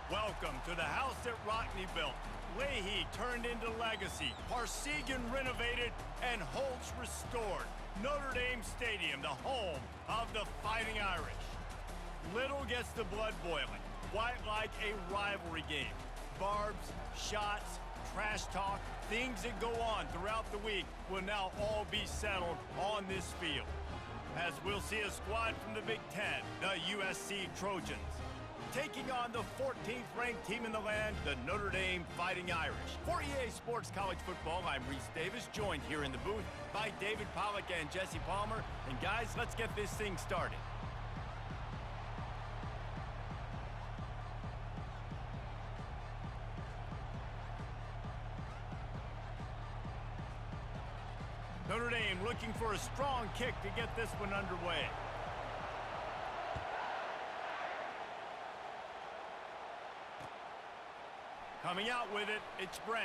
Welcome to the house that Rockne built. Leahy turned into legacy, Parsegan renovated, and Holtz restored. Notre Dame Stadium, the home of the Fighting Irish. Little gets the blood boiling, quite like a rivalry game. Barbs, shots, trash talk, things that go on throughout the week will now all be settled on this field. As we'll see a squad from the Big Ten, the USC Trojans, taking on the 14th ranked team in the land, the Notre Dame Fighting Irish. For EA Sports College Football, I'm Reese Davis, joined here in the booth by David Pollack and Jesse Palmer. And guys, let's get this thing started. Notre Dame looking for a strong kick to get this one underway. Coming out with it, it's Branch.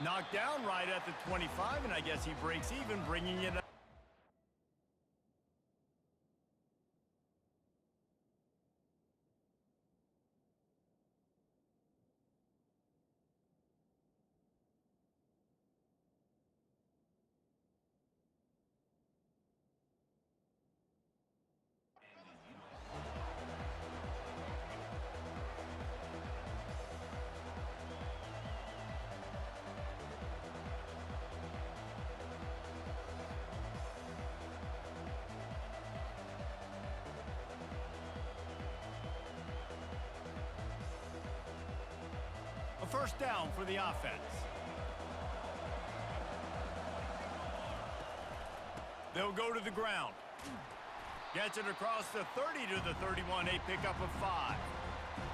Knocked down right at the 25, and I guess he breaks even, bringing it up. First down for the offense. They'll go to the ground. Gets it across the 30 to the 31, a pickup of 5. All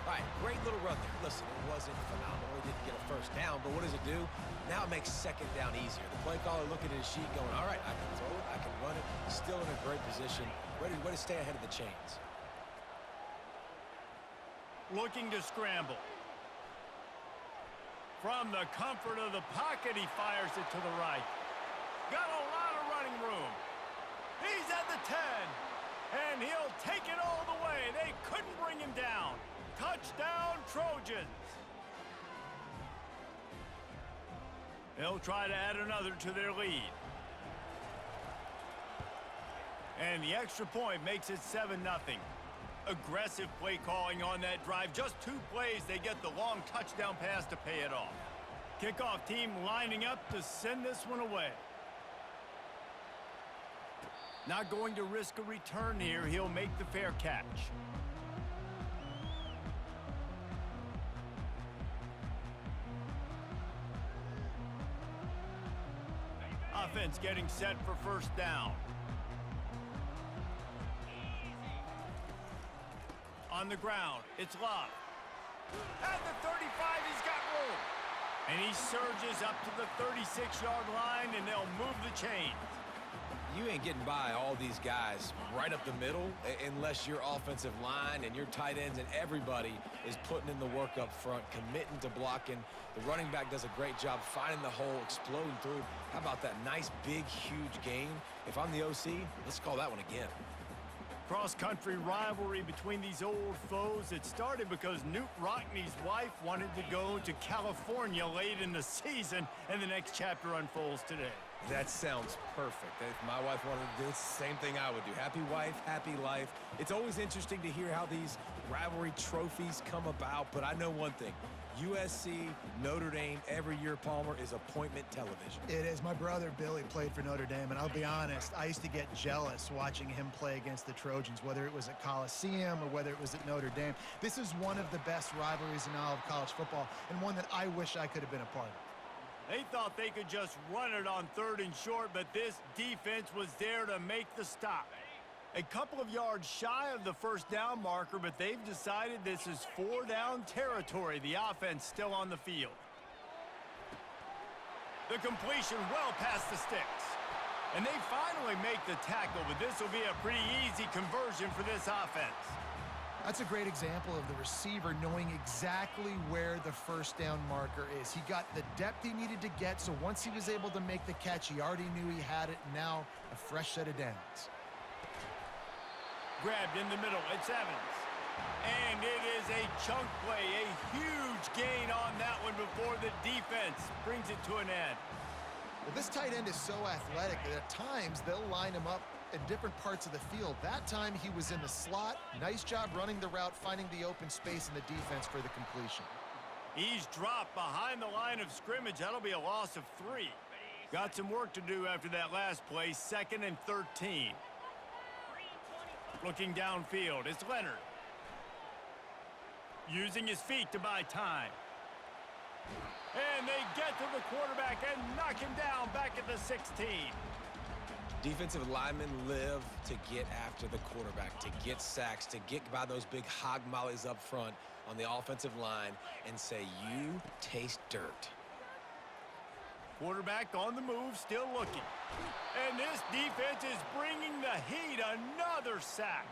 right, great little run there. Listen, it wasn't phenomenal. He didn't get a first down, but what does it do? Now it makes second down easier. The play caller looking at his sheet going, all right, I can throw it, I can run it. Still in a great position, ready to stay ahead of the chains. Looking to scramble. From the comfort of the pocket, he fires it to the right. Got a lot of running room. He's at the 10, and he'll take it all the way. They couldn't bring him down. Touchdown, Trojans. They'll try to add another to their lead. And the extra point makes it 7-0. Aggressive play calling on that drive. Just 2 plays, they get the long touchdown pass to pay it off. Kickoff team lining up to send this one away. Not going to risk a return here. He'll make the fair catch. Offense getting set for first down. On the ground, it's Love. At the 35, he's got room. And he surges up to the 36-yard line, and they'll move the chains. You ain't getting by all these guys right up the middle unless your offensive line and your tight ends and everybody is putting in the work up front, committing to blocking. The running back does a great job finding the hole, exploding through. How about that nice, big, huge gain? If I'm the OC, let's call that one again. Cross-country rivalry between these old foes. It started because Knute Rockne's wife wanted to go to California late in the season, and the next chapter unfolds today. That sounds perfect. If my wife wanted to do the same thing I would do. Happy wife, happy life. It's always interesting to hear how these rivalry trophies come about, but I know one thing. USC, Notre Dame, every year, Palmer, is appointment television. It is. My brother Billy played for Notre Dame, and I'll be honest, I used to get jealous watching him play against the Trojans, whether it was at Coliseum or whether it was at Notre Dame. This is one of the best rivalries in all of college football, and one that I wish I could have been a part of. They thought they could just run it on 3rd and short, but this defense was there to make the stop. A couple of yards shy of the first down marker, but they've decided this is 4-down territory. The offense still on the field. The completion well past the sticks. And they finally make the tackle, but this will be a pretty easy conversion for this offense. That's a great example of the receiver knowing exactly where the first down marker is. He got the depth he needed to get, so once he was able to make the catch, he already knew he had it. Now, a fresh set of downs. Grabbed in the middle, it's Evans. And it is a chunk play, a huge gain on that one before the defense brings it to an end. Well, this tight end is so athletic that at times they'll line him up in different parts of the field. That time he was in the slot. Nice job running the route, finding the open space in the defense for the completion. He's dropped behind the line of scrimmage. That'll be a loss of 3. Got some work to do after that last play, 2nd and 13. Looking downfield, it's Leonard. Using his feet to buy time. And they get to the quarterback and knock him down back at the 16. Defensive linemen live to get after the quarterback, to get sacks, to get by those big hog mollies up front on the offensive line and say, you taste dirt. Quarterback on the move, still looking. And this defense is bringing the heat. Another sack.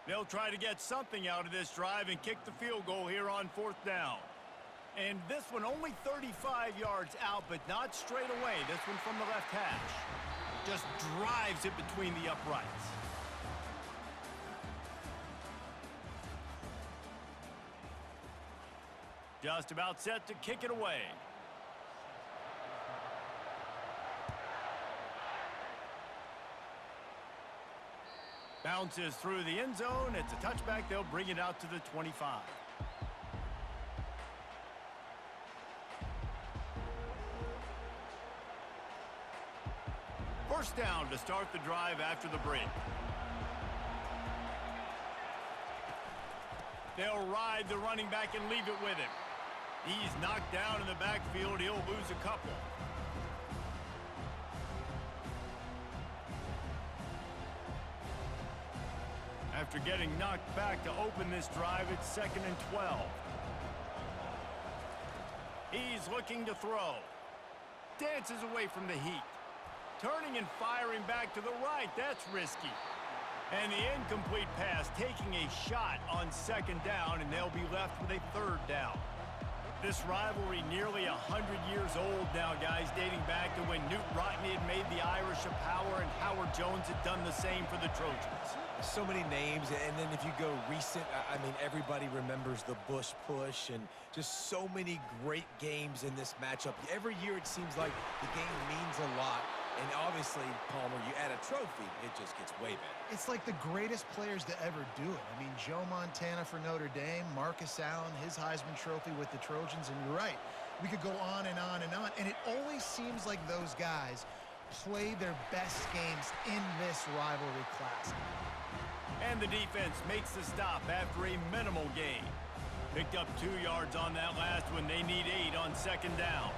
They'll try to get something out of this drive and kick the field goal here on 4th down. And this one only 35 yards out, but not straight away. This one from the left hash. Just drives it between the uprights. Just about set to kick it away. Bounces through the end zone. It's a touchback. They'll bring it out to the 25. First down to start the drive after the break. They'll ride the running back and leave it with him. He's knocked down in the backfield. He'll lose a couple. After getting knocked back to open this drive, it's 2nd and 12. He's looking to throw. Dances away from the heat. Turning and firing back to the right. That's risky. And the incomplete pass taking a shot on 2nd down, and they'll be left with a 3rd down. This rivalry nearly 100 years old now, guys, dating back to when Knute Rockne had made the Irish a power and Howard Jones had done the same for the Trojans. So many names, and then if you go recent, I mean, everybody remembers the Bush push and just so many great games in this matchup. Every year it seems like the game means a lot. And obviously, Palmer, you add a trophy, it just gets way better. It's like the greatest players to ever do it. I mean, Joe Montana for Notre Dame, Marcus Allen, his Heisman Trophy with the Trojans, and you're right. We could go on and on and on, and it always seems like those guys play their best games in this rivalry class. And the defense makes the stop after a minimal gain. Picked up 2 yards on that last one. They need 8 on 2nd down.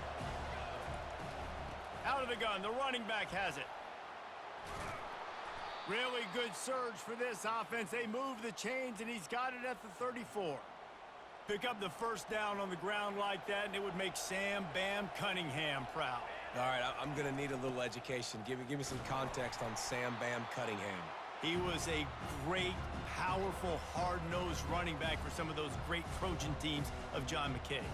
Out of the gun, the running back has it. Really good surge for this offense. They move the chains, and he's got it at the 34. Pick up the first down on the ground like that, and it would make Sam Bam Cunningham proud. All right, I'm going to need a little education. Give me some context on Sam Bam Cunningham. He was a great, powerful, hard-nosed running back for some of those great Trojan teams of John McKay.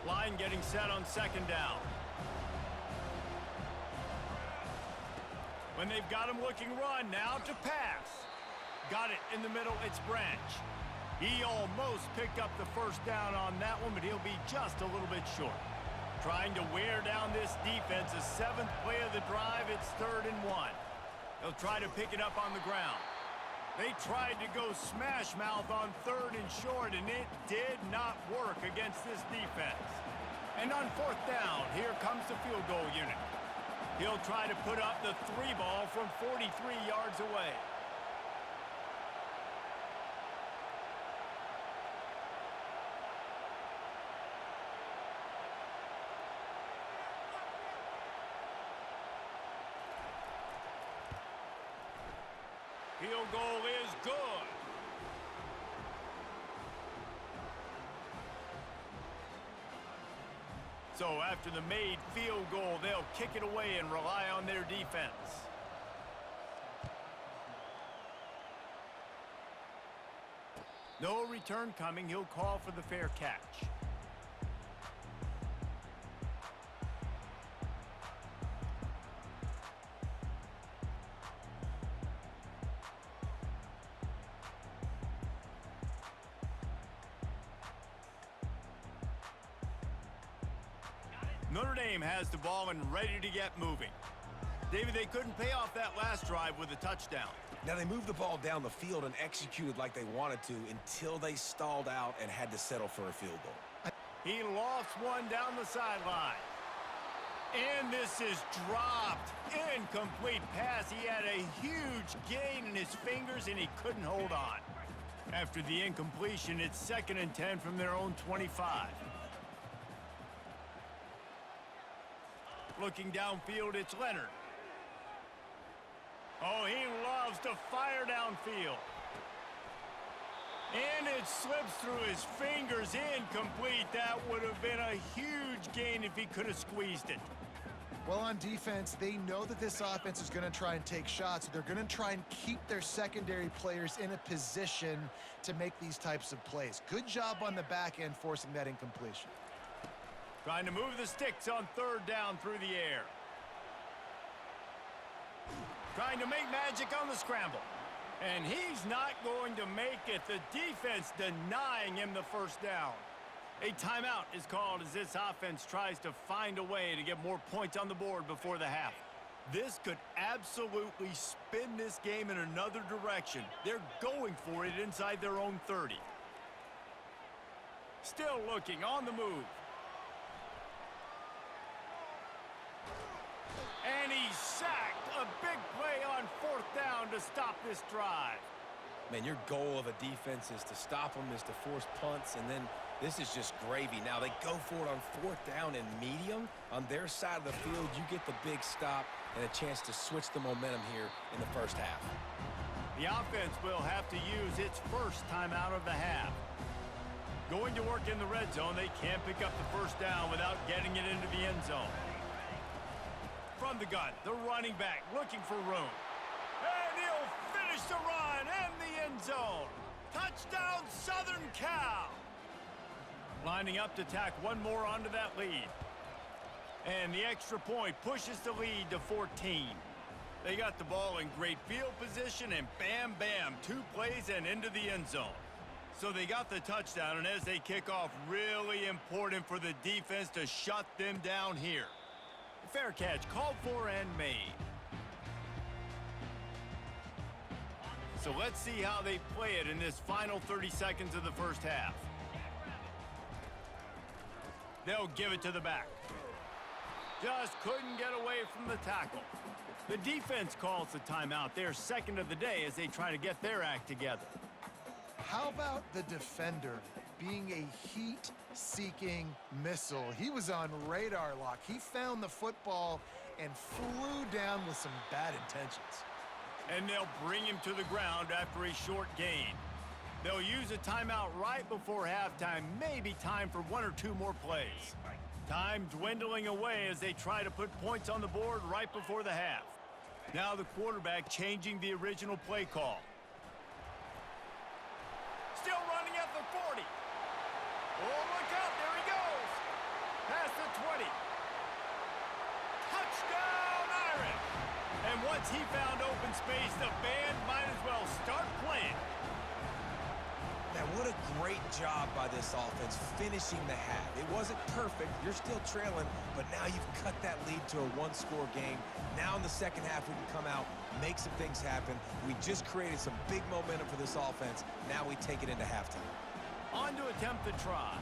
Line getting set on 2nd down. When they've got him looking run, now to pass. Got it in the middle, it's Branch. He almost picked up the first down on that one, but he'll be just a little bit short. Trying to wear down this defense, a 7th play of the drive, it's 3rd and 1. They'll try to pick it up on the ground. They tried to go smash mouth on 3rd and short, and it did not work against this defense. And on 4th down, here comes the field goal unit. He'll try to put up the 3 ball from 43 yards away. Field goal is good. So after the made field goal, they'll kick it away and rely on their defense. No return coming. He'll call for the fair catch. Notre Dame has the ball and ready to get moving. David, they couldn't pay off that last drive with a touchdown. Now, they moved the ball down the field and executed like they wanted to until they stalled out and had to settle for a field goal. He lofts one down the sideline. And this is dropped. Incomplete pass. He had a huge gain in his fingers, and he couldn't hold on. After the incompletion, it's 2nd and 10 from their own 25. Looking downfield, it's Leonard. Oh, he loves to fire downfield. And it slips through his fingers. Incomplete. That would have been a huge gain if he could have squeezed it. Well, on defense, they know that this offense is going to try and take shots. They're going to try and keep their secondary players in a position to make these types of plays. Good job on the back end forcing that incompletion. Trying to move the sticks on 3rd down through the air. Trying to make magic on the scramble. And he's not going to make it. The defense denying him the 1st down. A timeout is called as this offense tries to find a way to get more points on the board before the half. This could absolutely spin this game in another direction. They're going for it inside their own 30. Still looking on the move. And he's sacked. A big play on 4th down to stop this drive. Man, your goal of a defense is to stop them, is to force punts, and then this is just gravy. Now, they go for it on 4th down and medium. On their side of the field, you get the big stop and a chance to switch the momentum here in the 1st half. The offense will have to use its 1st timeout of the half. Going to work in the red zone, they can't pick up the 1st down without getting it into the end zone. From the gun, the running back looking for room. And he'll finish the run and the end zone. Touchdown, Southern Cal. Lining up to tack one more onto that lead. And the extra point pushes the lead to 14. They got the ball in great field position, and bam, bam, 2 plays and into the end zone. So they got the touchdown, and as they kick off, really important for the defense to shut them down here. Fair catch called for and made. So let's see how they play it in this final 30 seconds of the 1st half. They'll give it to the back. Just couldn't get away from the tackle. The defense calls the timeout. They're 2nd of the day as they try to get their act together. How about the defender being a heat-seeking missile? He was on radar lock. He found the football and flew down with some bad intentions. And they'll bring him to the ground after a short gain. They'll use a timeout right before halftime, maybe time for 1 or 2 more plays. Time dwindling away as they try to put points on the board right before the half. Now the quarterback changing the original play call. Still running at the 40. Oh, look out, there he goes. Past the 20. Touchdown, Irish. And once he found open space, the band might as well start playing. Man, what a great job by this offense finishing the half. It wasn't perfect. You're still trailing, but now you've cut that lead to a 1-score game. Now in the 2nd half, we can come out, make some things happen. We just created some big momentum for this offense. Now we take it into halftime. On to attempt the try.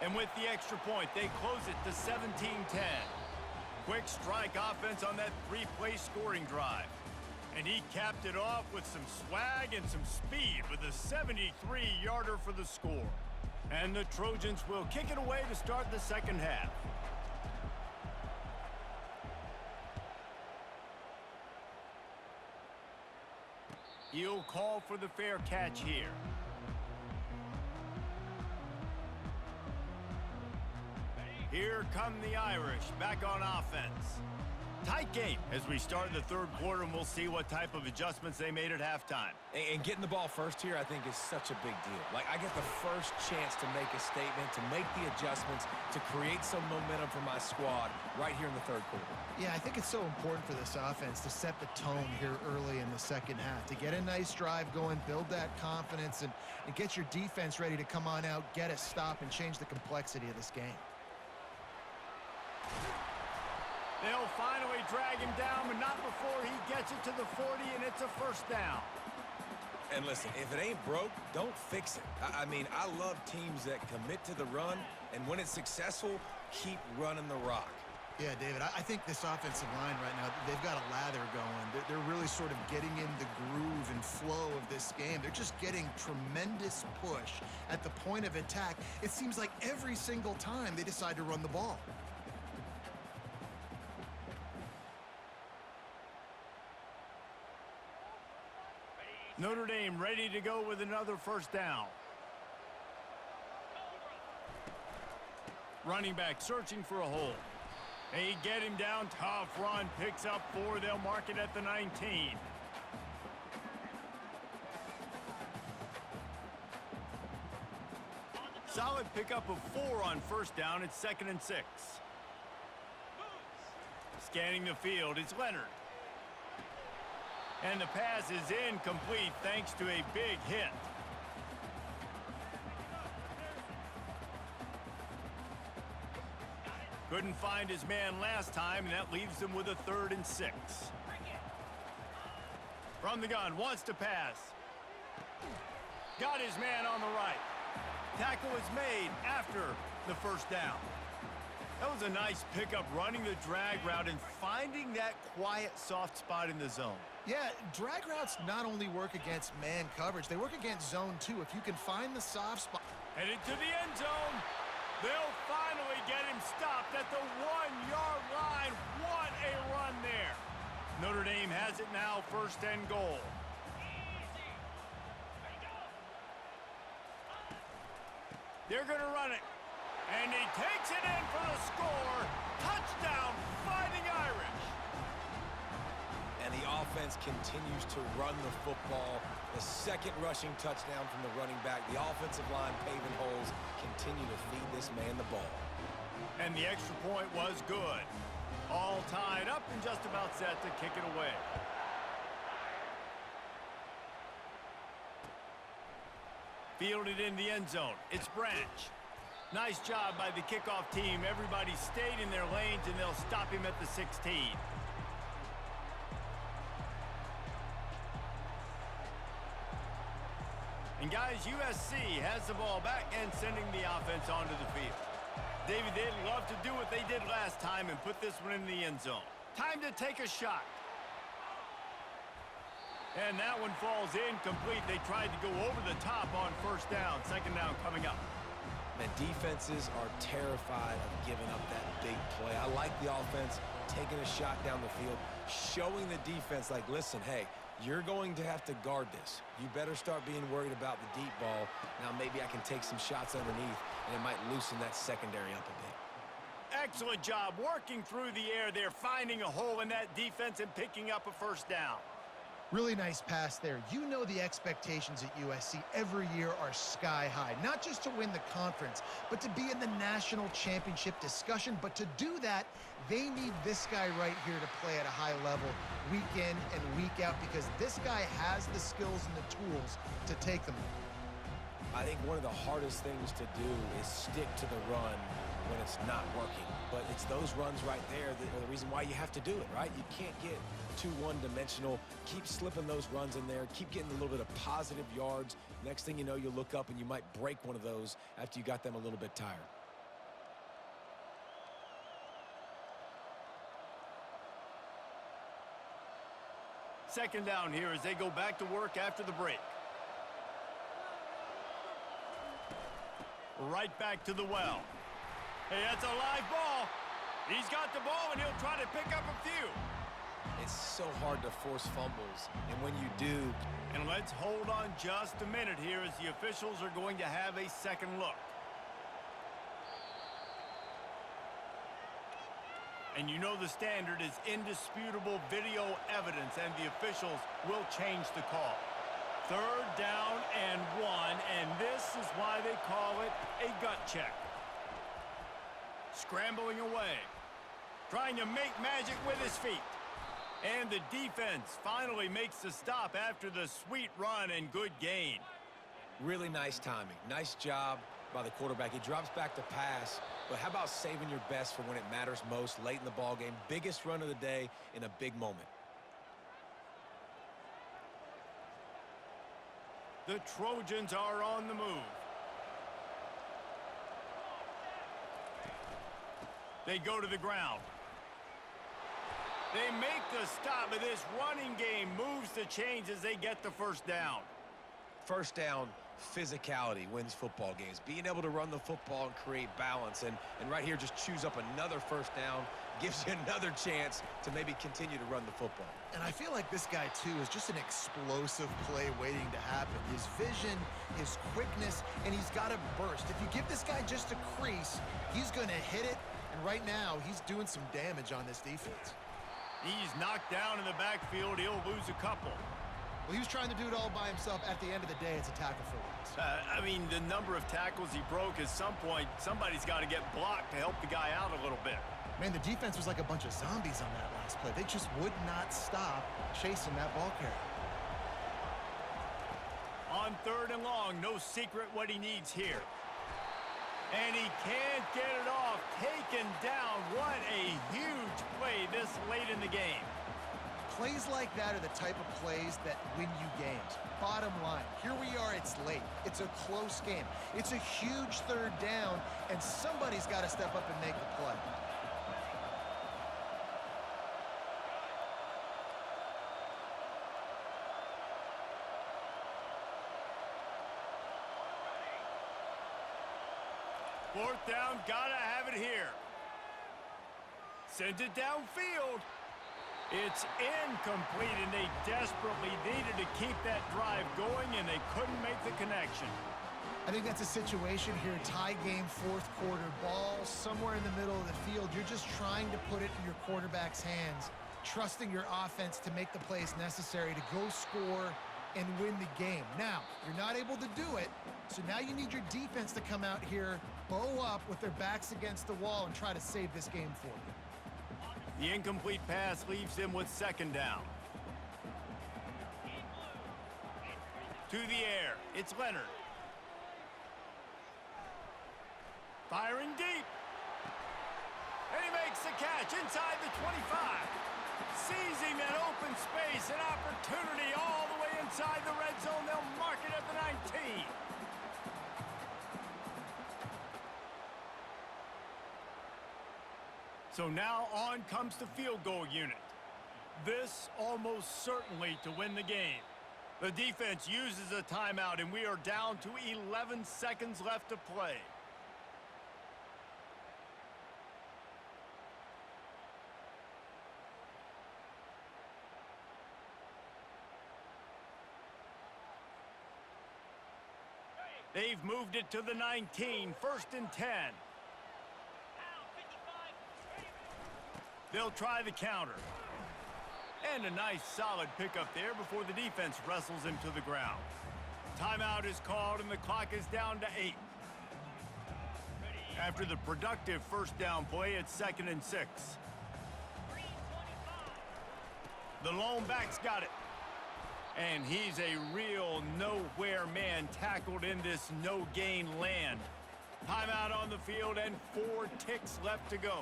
And with the extra point, they close it to 17-10. Quick strike offense on that 3-play scoring drive. And he capped it off with some swag and some speed with a 73-yarder for the score. And the Trojans will kick it away to start the 2nd half. He'll call for the fair catch here. Here come the Irish back on offense. Tight game as we start the third quarter, and we'll see what type of adjustments they made at halftime. And getting the ball first here, I think, is such a big deal. Like, I get the first chance to make a statement, to make the adjustments, to create some momentum for my squad right here in the third quarter. Yeah, I think it's so important for this offense to set the tone here early in the second half, to get a nice drive going, build that confidence, and get your defense ready to come on out, get a stop, and change the complexity of this game. They'll finally drag him down, but not before he gets it to the 40, and it's a first down. And listen, if it ain't broke, don't fix it. I mean, I love teams that commit to the run, and when it's successful, keep running the rock. Yeah, David, I think this offensive line right now, they've got a lather going. They're really sort of getting in the groove and flow of this game. They're just getting tremendous push at the point of attack. It seems like every single time they decide to run the ball. Notre Dame ready to go with another first down. Running back searching for a hole. They get him down. Tough run. Picks up 4. They'll mark it at the 19. Solid pickup of 4 on first down. It's 2nd and 6. Scanning the field. It's Leonard. And the pass is incomplete thanks to a big hit. Couldn't find his man last time, and that leaves him with a 3rd and 6. From the gun, wants to pass. Got his man on the right. Tackle is made after the first down. That was a nice pickup, running the drag route and finding that quiet, soft spot in the zone. Yeah, drag routes not only work against man coverage, they work against zone too. If you can find the soft spot. Headed to the end zone. They'll finally get him stopped at the 1-yard line. What a run there. Notre Dame has it now, 1st and goal. They're going to run it. And he takes it in for the score. Touchdown, Fighting Irish. And the offense continues to run the football. The 2nd rushing touchdown from the running back. The offensive line paving holes, continue to feed this man the ball. And the extra point was good. All tied up and just about set to kick it away. Fielded in the end zone. It's Branch. Nice job by the kickoff team. Everybody stayed in their lanes, and they'll stop him at the 16. And guys, USC has the ball back and sending the offense onto the field. David, they'd love to do what they did last time and put this one in the end zone. Time to take a shot. And that one falls incomplete. They tried to go over the top on first down. 2nd down coming up. And defenses are terrified of giving up that big play. I like the offense taking a shot down the field, showing the defense like, listen, hey, you're going to have to guard this. You better start being worried about the deep ball. Now maybe I can take some shots underneath, and it might loosen that secondary up a bit. Excellent job working through the air there, finding a hole in that defense and picking up a first down. Really nice pass there. You know the expectations at USC every year are sky high. Not just to win the conference, but to be in the national championship discussion. But to do that, they need this guy right here to play at a high level week in and week out, because this guy has the skills and the tools to take them. I think one of the hardest things to do is stick to the run when it's not working. But it's those runs right there that are the reason why you have to do it, right? You can't get too one-dimensional. Keep slipping those runs in there. Keep getting a little bit of positive yards. Next thing you know, you look up and you might break one of those after you got them a little bit tired. Second down here as they go back to work after the break. Right back to the well. Hey, that's a live ball. He's got the ball, and he'll try to pick up a few. It's so hard to force fumbles, and when you do... And let's hold on just a minute here as the officials are going to have a second look. And you know the standard is indisputable video evidence, and the officials will change the call. 3rd down and 1, and this is why they call it a gut check. Scrambling away, trying to make magic with his feet. And the defense finally makes the stop after the sweet run and good gain. Really nice timing. Nice job by the quarterback. He drops back to pass, but how about saving your best for when it matters most late in the ballgame? Biggest run of the day in a big moment. The Trojans are on the move. They go to the ground. They make the stop, but this running game moves the chains as they get the 1st down. 1st down, physicality wins football games. Being able to run the football and create balance. And right here, just choose up another 1st down, gives you another chance to maybe continue to run the football. And I feel like this guy, too, is just an explosive play waiting to happen. His vision, his quickness, and he's got a burst. If you give this guy just a crease, he's going to hit it. And right now, he's doing some damage on this defense. He's knocked down in the backfield. He'll lose a couple. Well, he was trying to do it all by himself. At the end of the day, it's a tackle for loss. I mean, the number of tackles he broke, at some point, somebody's got to get blocked to help the guy out a little bit. Man, the defense was like a bunch of zombies on that last play. They just would not stop chasing that ball carrier. On 3rd and long, no secret what he needs here. And he can't get it off. Taken down. What a huge play this late in the game. Plays like that are the type of plays that win you games. Bottom line, here we are, it's late. It's a close game. It's a huge 3rd down, and somebody's got to step up and make the play. Fourth down, gotta have it here. Sends it downfield. It's incomplete, and they desperately needed to keep that drive going, and they couldn't make the connection. I think that's a situation here, tie game, 4th quarter, ball somewhere in the middle of the field. You're just trying to put it in your quarterback's hands, trusting your offense to make the plays necessary to go score and win the game. Now, you're not able to do it, so now you need your defense to come out here, bow up with their backs against the wall, and try to save this game for you. The incomplete pass leaves them with 2nd down. To the air, it's Leonard. Firing deep. And he makes the catch inside the 25. Seizing that open space, an opportunity all the way inside the red zone. They'll mark it at the 19. So now on comes the field goal unit. This almost certainly to win the game. The defense uses a timeout, and we are down to 11 seconds left to play. They've moved it to the 19, 1st and 10. They'll try the counter. And a nice solid pickup there before the defense wrestles him to the ground. Timeout is called, and the clock is down to 8. After the productive 1st down play, it's 2nd and 6. The lone back's got it. And he's a real nowhere man, tackled in this no-gain land. Timeout on the field and 4 ticks left to go.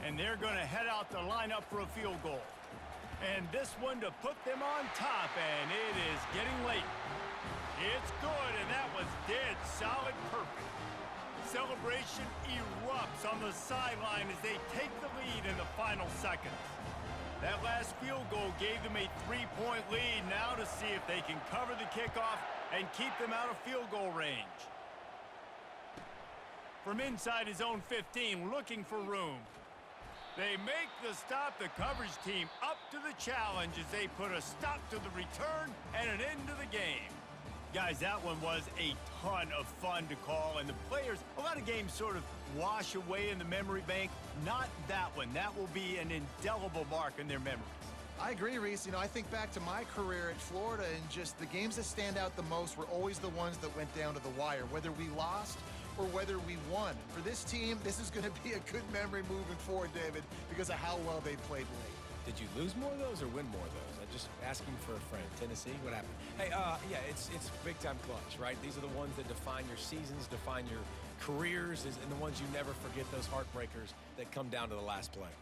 And they're going to head out to line up for a field goal. And this one to put them on top, and it is getting late. It's good, and that was dead solid perfect. Celebration erupts on the sideline as they take the lead in the final seconds. That last field goal gave them a 3-point lead. Now to see if they can cover the kickoff and keep them out of field goal range. From inside his own 15, looking for room. They make the stop. The coverage team up to the challenge as they put a stop to the return and an end to the game. Guys, that one was a ton of fun to call, and the players, a lot of games sort of wash away in the memory bank. Not that one. That will be an indelible mark in their memories. I agree, Reese. I think back to my career at Florida, and just the games that stand out the most were always the ones that went down to the wire, whether we lost or whether we won. For this team, this is going to be a good memory moving forward, David, because of how well they played late. Did you lose more of those or win more of those? I'm just asking for a friend. Tennessee, what happened? Hey, yeah, it's big-time clutch, right? These are the ones that define your seasons, define your careers, and the ones you never forget, those heartbreakers that come down to the last play.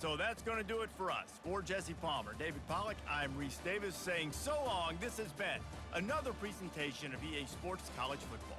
So that's going to do it for us. For Jesse Palmer, David Pollack, I'm Reese Davis saying so long. This has been another presentation of EA Sports College Football.